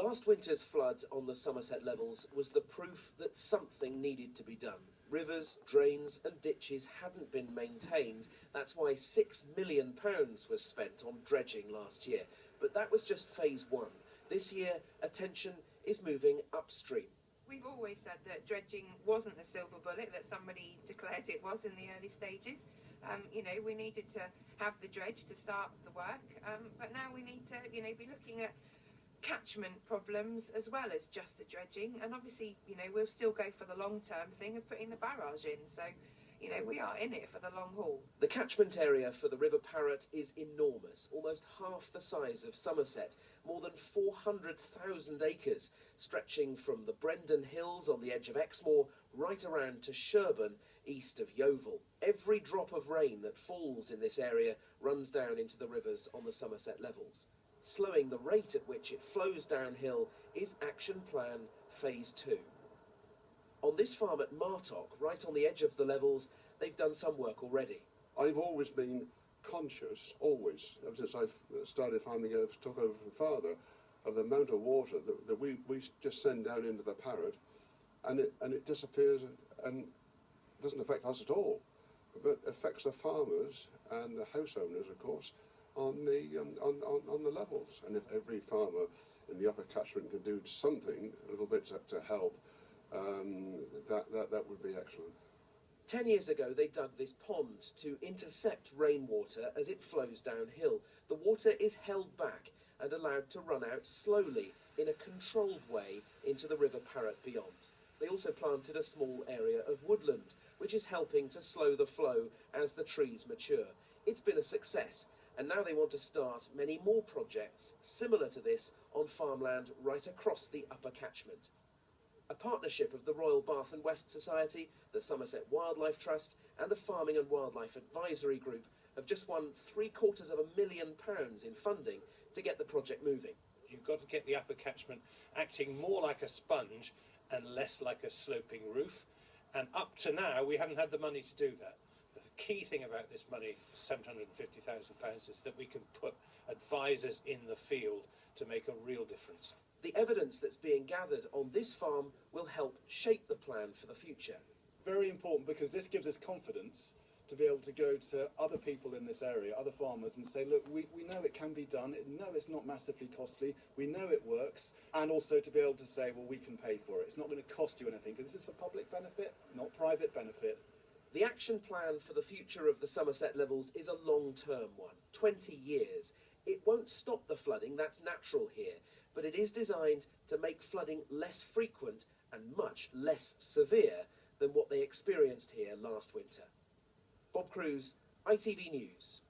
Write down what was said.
Last winter's flood on the Somerset levels was the proof that something needed to be done. Rivers, drains and ditches hadn't been maintained. That's why £6 million was spent on dredging last year. But that was just phase one. This year, attention is moving upstream. We've always said that dredging wasn't the silver bullet that somebody declared it was in the early stages. We needed to have the dredge to start the work, but now we need to, be looking at catchment problems as well as just the dredging. And obviously, we'll still go for the long-term thing of putting the barrage in. So, we are in it for the long haul. The catchment area for the River Parrett is enormous, almost half the size of Somerset, more than 400,000 acres, stretching from the Brendon Hills on the edge of Exmoor right around to Sherburn, east of Yeovil. Every drop of rain that falls in this area runs down into the rivers on the Somerset levels. Slowing the rate at which it flows downhill is Action Plan Phase 2. On this farm at Martock, right on the edge of the levels, they've done some work already. I've always been conscious, always, ever since I started farming, took over from father, of the amount of water that we just send down into the Parrett, and it disappears and doesn't affect us at all, but affects the farmers and the house owners, of course, on the levels. And if every farmer in the upper catchment could do something a little bit to help, that would be excellent. 10 years ago they dug this pond to intercept rainwater as it flows downhill. The water is held back and allowed to run out slowly in a controlled way into the River Parrett beyond. They also planted a small area of woodland, which is helping to slow the flow as the trees mature. It's been a success, and now they want to start many more projects similar to this on farmland right across the upper catchment. A partnership of the Royal Bath and West Society, the Somerset Wildlife Trust and the Farming and Wildlife Advisory Group have just won £750,000 in funding to get the project moving. You've got to get the upper catchment acting more like a sponge and less like a sloping roof. And up to now, we haven't had the money to do that. The key thing about this money, £750,000, is that we can put advisors in the field to make a real difference. The evidence that's being gathered on this farm will help shape the plan for the future. Very important, because this gives us confidence to be able to go to other people in this area, other farmers, and say, look, we know it can be done, no, it's not massively costly, we know it works, and also to be able to say, well, we can pay for it. It's not going to cost you anything, because this is for public benefit, not private benefit. The action plan for the future of the Somerset levels is a long-term one, 20 years. It won't stop the flooding, that's natural here, but it is designed to make flooding less frequent and much less severe than what they experienced here last winter. Bob Cruz, ITV News.